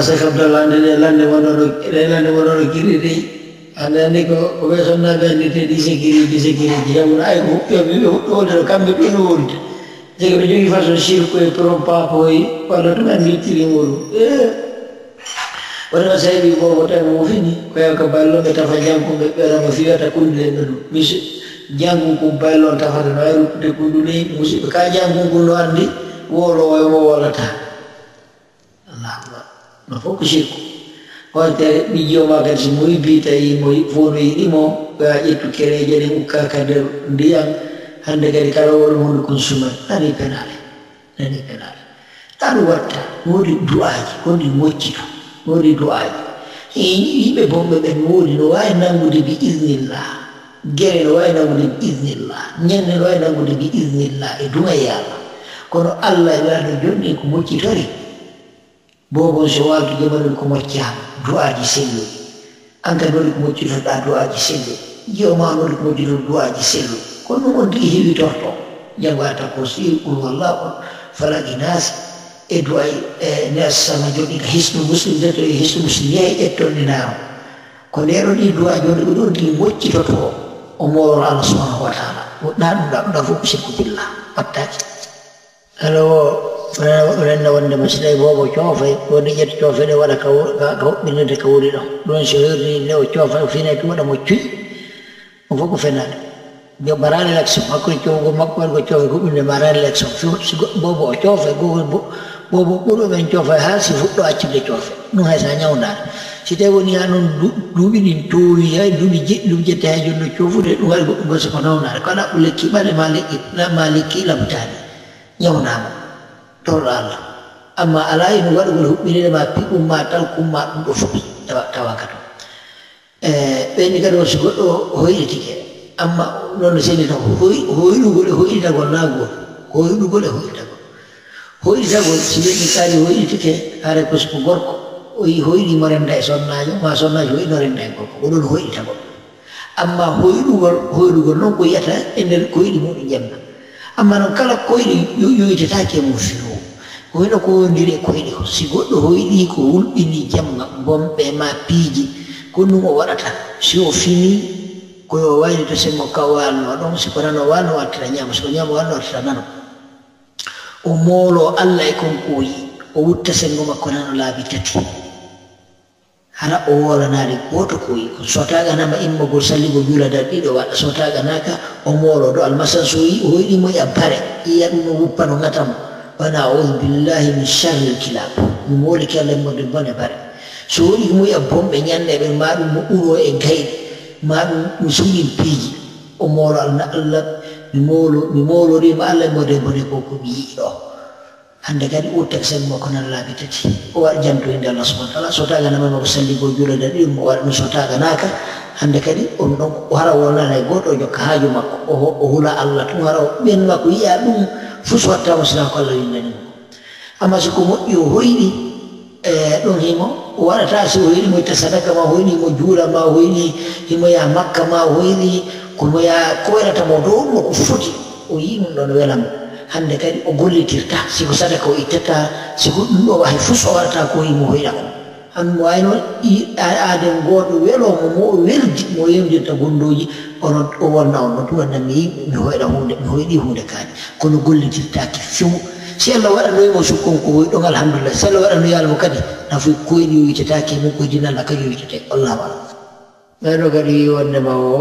Sheikh Abdallah lande wonono kiri dey ande ko be sonna be ndite di sekiri jamu ay ko be do kambe be no wonde je ko jogi façon shirko e trompa poi wala to andi tiri ngolu wala sai bi bo tan mo fini ko ya ko ballo be tafa jangu be bera mo fiata kunde no bisi jangu ko ballo tafa no ay de kundule musi ka jangu ko no andi wolo way mo wala ta Allah ma foko shirko wante bijo maga si muy bita yi muy fono yi mo ga itu kereje de ukka kader ndiang hande gari kala wol mon consumer nani penale tan watta wodi duaji wodi moccito wodi duaji yimɓe bomɓe ɓen wodi no wawi nangude bi iznillah gere no wawi nangude bi iznillah ñande no wawi nangude bi iznillah e duma yalla kono Allah e waɗo jonni ko moccitori bobo so waltu jamanude ko moccama du'aji sellu anka dole ko moccitoɗa du'aji sellu jewma node ko moccitoɗa du'aji sellu kono ɗum on tigi heewi torto jangata ko sir qul wallahu falaki nas e du'ay nas sama joɗi ka hisnu muslim deto e hisnu muslim yehi ƴettonninaro ko ndeɗo ɗi du'a joni ko ɗon tigi moccitoto o moro Allah subhanahu wa taala woɗɗa ɗum fof ko sirku billah wattaki alo renna wonde mo so tawi bobo coofay woni ƴetta coofede waɗa ka hoɓɓirnede ka woni ɗon ɗon so herni nde o coofa o fina to waɗa mo cuy o fof ko fenade yo mbarani élection hakkude coofgol makko waɗa ko coofe huɓɓinde mbarani élection si bobo o coofa bobo ɓuuro ɓen coofa ha si fuɗɗo accide coofe ɗum hay sa ñawdade si tawi woni ha noon duuɓi ɗin towi hay duuɓi jeɗɗi jette hay joni no coofude ɗum waɗi goɗɗum gosi ko nawnade ko aɗa lekki ɓaɗe ma lekki labtade ñawnama torɗo Allah amma ala ino waɗugol huɓɓinide ma piɓɓum ma talkum ma ɗum ɗo fof tawaka to ɓenni kadi on so goɗɗo hoyɗitike amma noon no seeni tan hoyɗugol e hoyɗitagol na goto hoyɗugol e hoyɗitagol si leɗɗi kaali hoyɗitike haare ko gorko o yi hoyɗimo renda e sonnajo ma sonnajo hoyɗino renda e gorko ko ɗon hoyɗitagol amma hoyɗugol noon ko yiyata e nder koyɗi muɗum jemma amma noon kala koyɗi yoytetake mum fino hoyno ko wondiri e koyɗi ko si goɗɗo hoyɗi ko wulɓini jamma bomɓe ma piiji ko ɗum o waɗata si o fini koyo wayni to semmo ka walno ɗon siko nano walno wattata ñama siko ñama walno wattata nano o moolo Allah e konko o yi o wutta sengo makko nano laabi tati hara o wolanade goto ko yi ko sotaganama immogol salligol juuladal ɗiɗo waɗa sotaganaka o moolo do almasan so yi o hoyɗimo e bare iya ɗum no wuppa no gatamo wana audu billahi min charri lkilab mi mooliki Allah mode bone bare so woɗi mo yiya bomɓe ñande ɓen ma ɗum mo ɓuro e gayɗe ma ɗum suɗin piiji o moolo Allah mi moolorima Allah mode bone ko mi yii ɗo hande kadi uttake sen makko nan laabi tati o waɗa janto inde Allah subahana taala sotaganama ko salligol juulade ɗiɗum o waɗa ɗum sotaganaka hande kadi on ɗon o hara wonana e goto o jokka haaju makko o hula Allah tum hara o ɓen makko yiya ɗum fus wattama sina ko Allah windanimo amma siko moƴƴi o hoyɗi ɗon himo o waɗata si o hoyɗi mo itta sadaka ma hoyɗi mo juula ma hoyɗi himo ya makka ma hoyɗi komo ya ko waɗatamo dow mo ko foti o yi ɗum ɗon welamo hande kadi o gollitirta siko sadaka o ittata siko ɗum ɗo hay fus o waɗata ko himo hoyɗa ko hanmo wayno aden goɗo welomo mo weldi mo yewdirta gondoji onon o wonna on noon tuwanna mi hoyɗa hunde mi hoyɗi hunde kaani kono gollitirtaki few si Allah waɗanoyimo sukkon ko hoyɗon alhamdulillah si Allah waɗano yalmo kadi nafoy koyɗi yoyitetake mum koye dinalla kadi yoyitete wallahu alam ɓeɗo kadi wondema o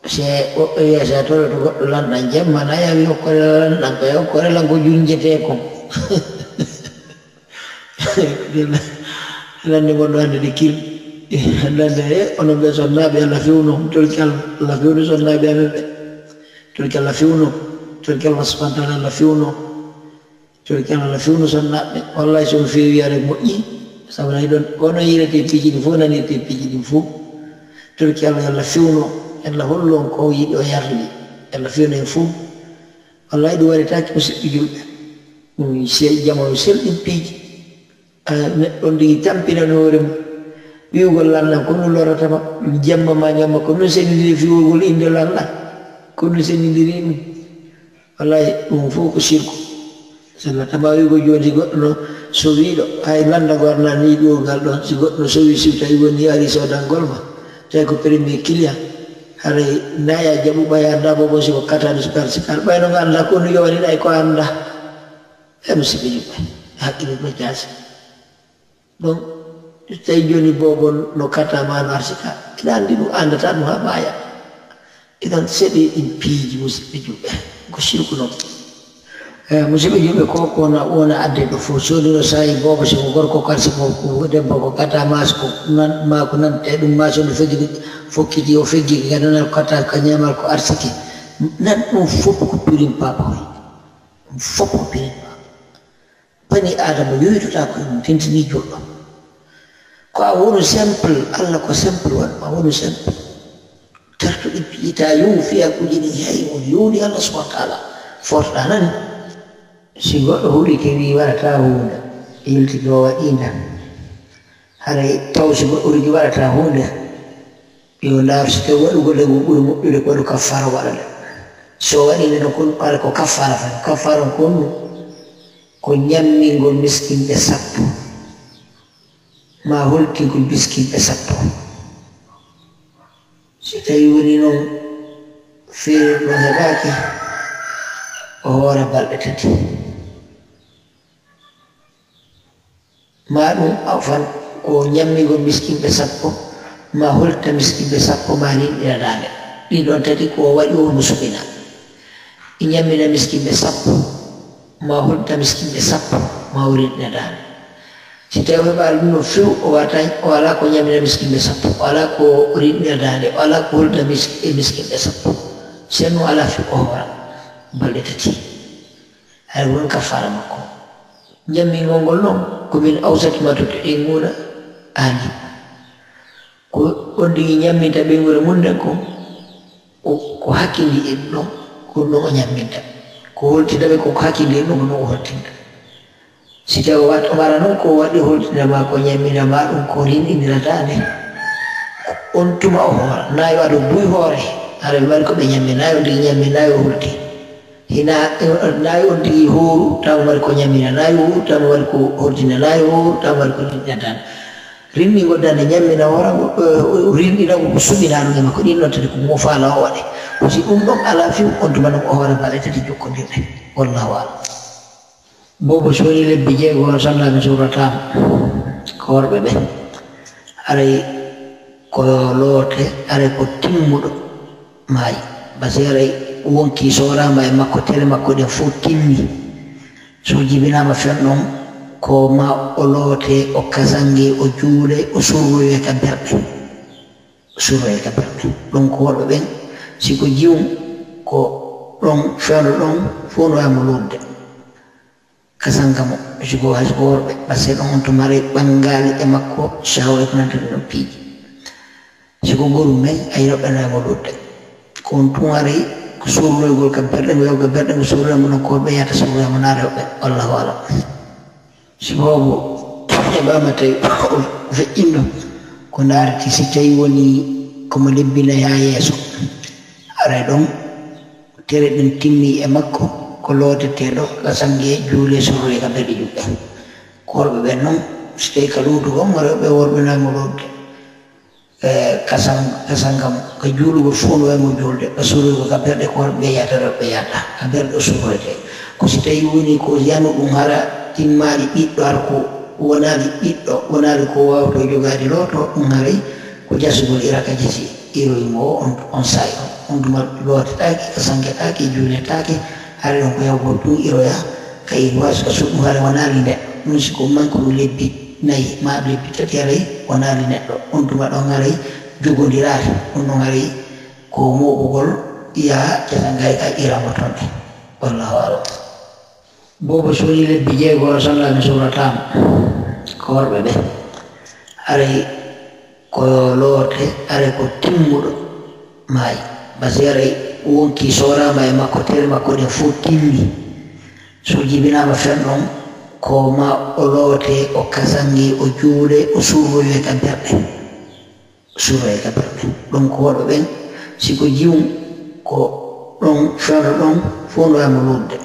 se woɓɓe wiyata to goɗɗo lanɗan jemma na yawi hokkore lanɗan ko hokkore lan ko junjete kon lande gonɗo hande de kil lande onon ɓe sonnaɓe Allah fewno tolki Allah fewno sonnaɓe amen ɓe tolki Allah fewno tolki Allah subahana taala Allah fewno tolki Allah fewno sonnaɓe wallahi sono fewi are moƴƴi sabu nayi ɗon wono yirete piiji ɗin fof nanirte piiji ɗin fof tolki Allah fewno Allah hollon ko yiɗi o yarli Allah fewno en fof wallahi ɗum waɗetake musidɓe julɓe ɗum jamanu selɗin piiji neɗɗo ndi tampinani hoore mum wiwgol lanɗan ko ɗum loratama ɗum jamma ma ñamma ko ɗum senidiri fiwolgol inde lanɗan ko ɗum senidiri ɗum wallahi ɗum fof ko sirku sella tama wi ko joni goɗɗo so wiiɗo hay landa gorna ni ɗogal ɗon si goɗɗo so wi si tawi woni ari sodangol ma tawi ko premier client haray naya jaɓu ɓayanda bobo siko katani sukar sikar ɓayno ngo anda ko no yowaniɗa ko anda e musidɓe yimɓe haqqille ɗo jaasi donc tawi joni bobo no katama no arsika ina andi ɗum andata ɗum ha ɓaya idan seɗe ɗin piiji musidɓe yimɓe ko sirku noon musidɓe yimɓe ko kona wona adde ɗo fof solino sayi bobo siko gorko karsi ko debbo ko kata mas ko ma ko nante ɗum masono feggi fokkiti o feggi gadanal kata ka ñamal ko arsiki nan ɗum fof ko pirin papa hoy ɗum fof ko pirin papa bani adama yoytota ko ɗum tentini joɗɗo ko a wonu simple allah ko simple waɗma wonu simple tartuɗi piita yowu fiya kujini hay on yowni allah subahana taala forɗa nani si goɗɗo huuɗi ke wi waɗata hunde yilti ɗo waɗinda haray taw si goɗɗo rigi waɗata hunde yo ndaar so tawi waɗugo lego ɓuri moƴƴude ko waɗu kaffara waɗa nde so waɗinde no kon ɓara ko kaffara fan kaffara kon ɗum ko ñammingol miskinɓe 10 ma holtigol miskinɓe 10 si tawi woni noon feere ɗo heɓaki o hoore balɗe 3 ma ɗum fan ko ñammingol miskinɓe 10 ma holta miskinɓe 10 ma rinɗina dande ɗiɗon 3 ko waɗi o no suɓina i ñammina miskinɓe 10 ma holta miskinɓe 10 ma o rinɗina dande si tawi heɓali ɗum no few o wala ko ñammina miskinɓe 10 o ala ko rinɗina dande o ala ko holta miskinɓe 10 senno ala fi o hoora balɗe 3 hay won kafara makko ñammingol ngol noon komin awsatuma to ɗen nguuna ani ko on ndigi ñamminta ɓeygure mum nden ko hakkindi en ɗon ko ɗum o ñamminta ko holtitaɓe koko hakkindi en ɗum no o holtinta si tawi o wara noon ko waɗi holtinama ko ñamminama ɗum ko rinɗinirata nde on tuma o hoora nayo aɗa buy hoore aɗa waɗi ko ɓe ñammi nayo ndigi ñammi nayo holti hina nayi on tigi hooru tawa waɗi ko ñammina nayi hooru tawa waɗi ko holtina nayi hooru tawa waɗi ko rinɗinatano rinɗingo dande ñammina horango rinɗinago ko suɓinaɗum e makko ɗin ɗon tati ko mofala o waɗe si ɗum ɗon ala fiw on tuma ɗum o hoore balɗe 3 jokkodirɗe wallahu alam bobo soni lebbi 6 sallami suratama ko worɓe ɓe aray ko loote aray ko timmuɗo maayi basi aray wonki sorama e makko tere makko ɗen fof timmi so jibinama fen ɗon ko ma o loote o kasange o juule o surroye ka berɗe ɗon ko worɓe ɓen siko jiwum ko ɗon fewno ɗon fof no waymo lurde kasanga mo siko hayso worɓe pasque ɗon on to mari ɓangali e makko sawa ko nanta ɗon piiji siko gorum nayi ayi roɓe no waymo lurde ko on tun ari ko surroygol ka berɗe ngo yewga berɗe ngo surroymo noon ko worɓe yiyata surroymo na rewɓe wallahu alam si boobo heɓama tawi o feƴƴinɗo ko ndaarti si tawi woni komo lebbina ha yeeso aray ɗon tere ɗen timmi e makko ko loodeteɗo kasange juule surroye ka berɗe juɓɓe ko worɓe ɓen noon so tawi ka luutugom rewɓe worɓe noymo lodde kasangam ko juulugol fof no waymo julde ka surroygo ka berɗe ko worɓe yiyata rewɓe yiyata ka berɗe o surroyete ko si tawi woni ko yanu ɗum hara timmaɗi ɓiɗɗo ar ko wonali ɓiɗɗo wonali ko wawto jogade looto ɗum haray ko jasugol iraka jasi iroymo on sayi on tuma lootetake ka sangetake juuletake haray ɗon ko yawgol tun iroya ka irwas ka suɗɗum haray wonali neɗɗo ɗum siko manque ɗum lebbi 4 ma lebbi 3 haray wonali neɗɗo on tuma ɗon haray jogodirade ɗum ɗon haray ko moɓugol iya jasangay ka iramo toon ɗe wallahu alam bobo soni lebbi 6 sallami suratama ko worɓe ɓe aray ko loote aray ko timmuɗo maayi basi aray wonki sorama e makko tere makko ɗen fof timmi so jibinama fen ɗon ko ma o loote o kasange o juule o surroye ka berɗe ɗon ko worɓe ɓen siko jiwum ko ɗon fewno ɗon fof no waymo lurde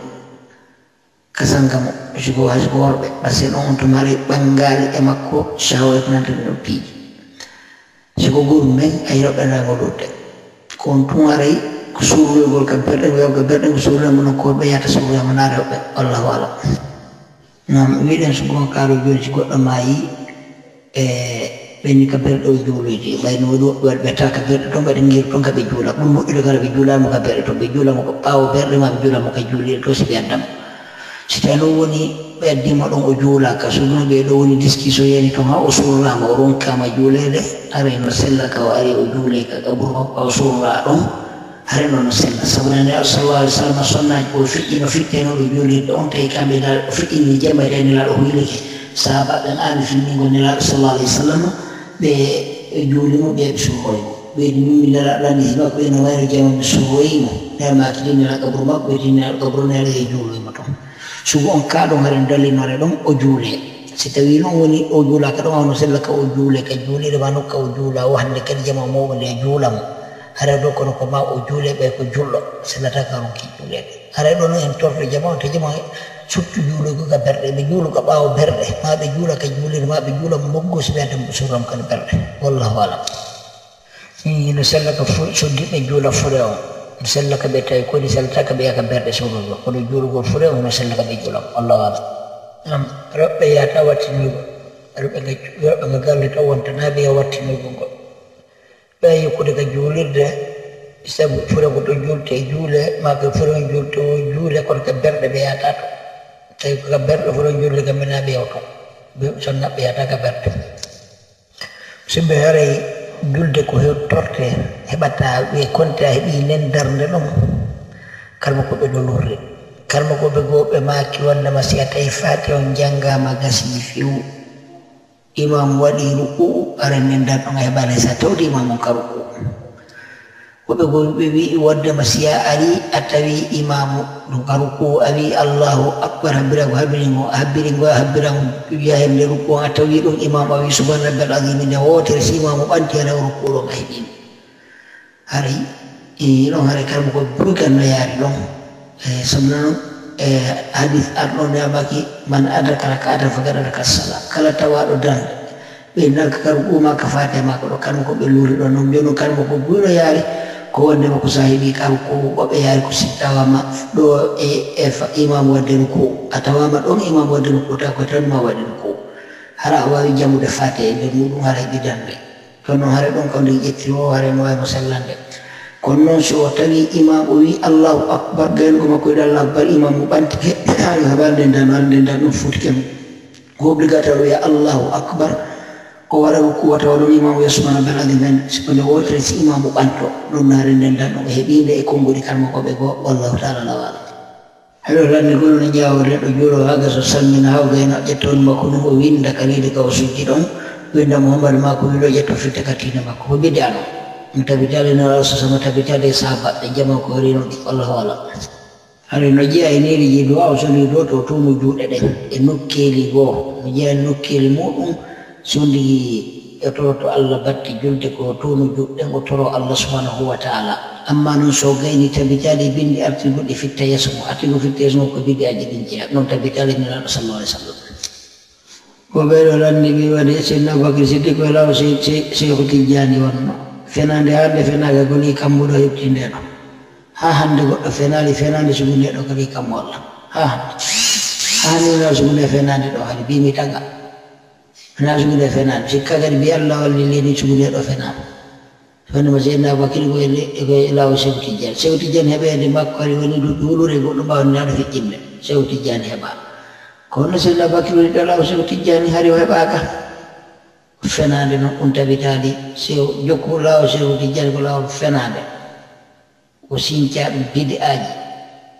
kasangamo sigo hasgo worɓe parce que on to mari ɓangali e makko shawa ko nante no piiji sigo guru men ay roɓɓendago ɗuɗde ko on tun aray ko suuroygol ka berɗe wewga berɗe ko suuroymo no ko ɓe yata suuroymo na rewɓe wallahu alam nam wiɗen so gon kaaro joni si goɗɗo maayi ɓenni ka berɗe o juuloyde ɓayno waɗi ɓe ta ka berɗe toon ɓeɗe ngiri toon ka ɓe juula ɓuri moƴƴude kala ɓe juulamo ka berɗe toon ɓe juulamo ko ɓaawo berɗe ma ɓe juulamo ka juuliɗe to si ɓe addamo si tawi noon woni ɓe addima ɗon o juulaka so ɗum ɓe ɗo woni discussion yani toon ha o surrama o ronkama juulede are no sella ka o ari o juule ka ɓuri makko o surra ɗon are noon no sella sabu nane sallallahu alih w sallam sonnaji o fiƴƴi no fittenoɗo juulirɗe on tawi kamɓe nal o fiƴƴini jemade nelaɗo huylike sahabaɓe an finnigo nelaɗo sallallahu alih w sallam ɓe juulimo ɓe ɓe surroymo ɓeydi mimmi nelaɗo landi makko ɓe no wayno jema ɓe surroyimo nelmaki ɗi nela kabru makko ɓe tinnaɗo kabru nelaɗo e juuloymo toon sugo on kaɗon haren dallinore ɗon o juule si tawi noon woni o juulaka ɗon awno sella ka o juule ka juulire ma nokka o juula o hande kadi jama mawɓe nde juulamo hara ɗo kono ko ma o juule ɓay ko julɗo sellata ka ronki juulede hara ɗo no en torto jama o te jama surtout juuloygo ka berɗe ɓe juulu ka ɓaawo berɗe ma ɓe juula ka juulire ma ɓe juula mo moggo so ɓeyata mo surram kadi berɗe wallahu alam no sella ka soddiɓe juula fure o no sella ka ɓe tawi kodi sellata ka ɓe yaka berɗe surrugo kono juulugol fure o no sella ka ɓe juulam wallahu alam rewɓe yata wattinoygo rewɓe nga galle taw wontana ɓe wattinoygo ngo ɓe yokkude ka juulirde sabu fure ko to juulte juule ma ko fure on juulte o juule kono ka berɗe ɓe yata to tawi ka berɗe fure on juulde kam mina ɓeew to sonna ɓe yata ka berɗe simɓe haray julde ko hew torte heɓata ɓe konte a heeɓi nen darde ɗon kalma ko ɓe ɗolurde kalma ko ɓe goɓe maki wonnama si a tawi fati on janggama gasi few imam waɗi ruku ara nen dar ɗon a heɓani sa tawde imam on ka ruku woɓe go ɓe wi woddema si a ari a tawi imamu ɗum ka ruku a wi allahu akbar habbirago habbiringo habbirango yahe nde ruku on a tawi ɗum imamu a wi subhana rabbil azimi nde wotere si imamu ɓanti hara ruku ɗon a heeɓino haray ɗon haray kalma ko bugan no yaari ɗon sabu noon hadith arɗo ndemaki man adraka rak'atan faqad adraka as-salah kala tawaɗo dande ɓe nagga ka ruku ma ka fate mako ɗo kalma ko ɓe luuri ɗon noon mbiyano kalma ko buno yaari ko wondema ko sa heeɓi ka ruku ɓoɓe yaari ko si tawama ɗo imam wadde ruku a tawama ɗon imam wadde ruku ta koye tan ma waɗi ruku hara a wawi jamude fate e nder muɗum hara heɓi dande kono noon hara ɗon kam nde ƴettiri o hara no wayno sellande kono noon so o tawi imam o wi allahu akbar gaynugo makko wiɗa allahu akbar imam mo ɓanti haɗo haɓalde ndan hande ndan ɗum futike mum ko obligatoire o wiya allahu akbar o waɗa ko kuwata waɗum imam wiya subhana rabbil azim hen siko nde wotere si imam o ɓanto ɗum naare nden ndan ɗum o heeɓinde e konngudi kalma koɓe goo wallahu taala lawala haɗo lande gono no ñawore ɗo juulo haga so salmina haw gayno ƴettoni makko ɗum o winda kalide ka o sujji ɗon winda mouhamadou makko wiɗo ƴetto fitte katine makko ko bidi ano ɗum tabitade no rasul sama tabitade sahabaɓe jama ko rino wallahu alam haɗa no jeeya e neriji do aw soni do to tuno juuɗe ɗen e nokkeli goo no jeeya nokkeli muɗum sondi e toroto allah batti julde ko tuno juɗɗen o toro allah subhanahu wa taala amma noon so gayni tabitade bindi arti goɗɗi fitta yeeso mo artigo fitta yeeso mo ko bidi aji ɗin jeeya noon tabitade nelaɗo sallallahu alih w sallam ko ɓeɗo lanndi ɓi waɗi seydna aboubacry siddi koye law cheikhu tidiani wonno fenande hande fenaga goni kammuɗo heɓti nde ɗo ha hande goɗɗo fenande sugu nde ɗo kadi kammo allah ha hande na sugu nde fenande ɗo hade mbimi taga na sugu nde fenande sikka kadi mbi allah walli leni sugu nde ɗo fenade wondema seydna aboubacry koye law cheikhu tidiani heɓede makko ari woni duuɓi hulure goɗɗo mbawnaɗo feƴƴinde cheikhu tidiani heɓa kono seydna aboubacry woni ɗo law cheikhu tidiani hari o heɓaka fenade noon ɗum tabitali sew jokku lawo cheikhu tidiani ko lawol fenade ko sincaɗum bidi aji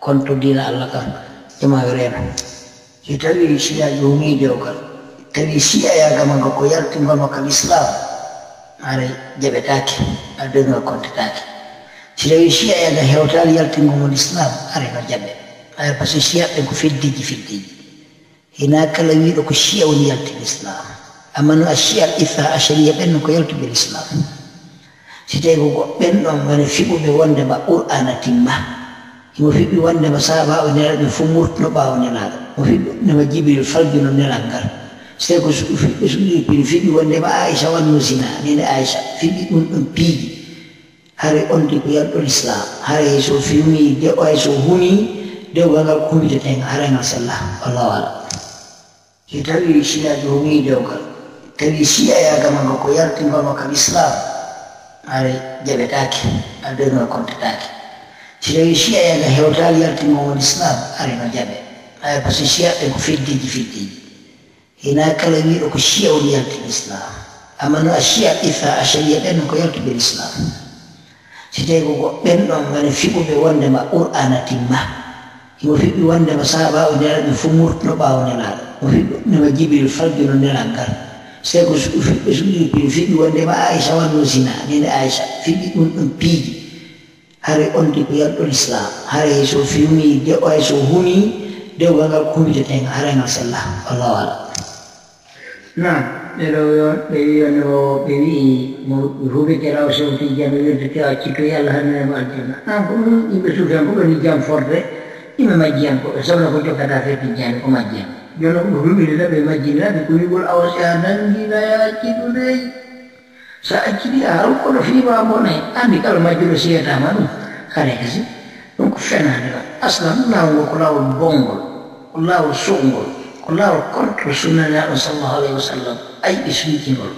kono to dina allah kam ƴemayo reeno si tawi siyaji humiide o kal tawi siyayagamaga ko yaltingolma kam islam ara jaɓetake adoygal kontetake si tawi siyayaga hewtali yaltingomol islam ara no jaɓe ara par ce que siyaɓe ko fiddiji hina kala wiɗo ko siya woni yaltin islam amma no a siya al itha ashariya ɓen ko yaltuɓe l'islam si tawi ko goɓɓen ɗon wone fiɓuɓe wondema qur'ana timma mo fiɓɓi wondema sahaba o nelaɓe fof murtuno ɓaawo nelaɗo mo fiɓɓinema jibril faljuno nelal ngal so tawi ko fiɓɓe suɗi piɗi fiɓɓi wondema aicha wanno sina nene aicha fiɓɓi ɗum ɗon piiji hare onde ko yalɗon islam haray so fiwni ay so huni dewgal ngal kumbitetenga haray ngal sellah wallahu alam so tawi siyaji huni dewgal tawi siyayagama ko yaltingolma kam islam haray jaɓetake aldengal kontatake so tawi siyayaga hewtali yaltingomon islam haray no jaɓe ay par ce que siyaɓe ko feddiji hina kala wiɗo ko siya woni yaltin islam amma no a siya itha a sharia ɓen ko yaltuɓe l'islam si tawi ko goɓɓen ɗon ngane fiɓuɓe wondema qur'ana timma himo fiɓɓi wondema sahaba o nelaɓe fof murtuno ɓaawo nelaɗo mo fiɓɓinema jibril faljuno nelal ngal so tawi ko fiɓɓe suɗi piɗi fiɓɓi wondema aicha wanno sina nene aicha fiɓɓi ɗum ɗon piiji hare onde ko yalɗon islam haray so fiwni ay so huni dewgal ngal kumbitetenga haray ngal sellah wallahu alam نعم ɓe wi'i mo huɓete raw sewti jam wirdete a cikka yalla hannanema aljanna an ko ɗum yimɓe suufiyan ko ɓeni jam forde yimɓe majjiyan ko ɓe sohla ko jokkata fetti jani ko majjiyan jono ko huɓinina ɓe majjinaɓe ko wiɓol awa si a nangina ya acciɗunayi sa acciɗi a haw kono fiima bonayi andi kala majjuɗo siyatama ɗum kare kasi ɗum ko fenade ɗa aslan lawol ngol ko lawol bongol ko lawol suɓngol ko lawol contre sunnanaɗo sallallahu alayhi wa sallam ayɓe sunkingol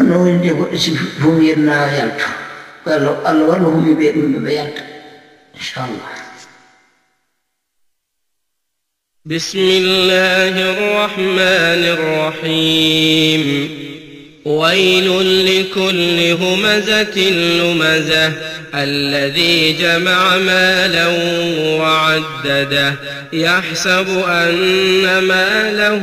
no woni nde goɗɗo si fof yetna yalto allah walla humi ɓe ɗum ɓe yalta inchallah بسم الله الرحمن الرحيم ويل لكل همزة لمزة الذي جمع مالا وعدده يحسب أن ماله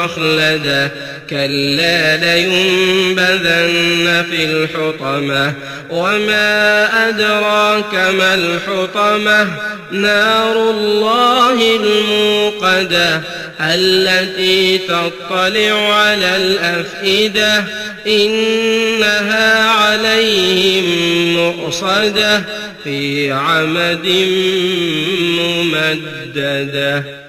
أخلده كلا لينبذن في الحطمة وما أدراك ما الحطمة نار الله الموقدة التي تطلع على الأفئدة إنها عليهم مؤصدة في عمد ممددة.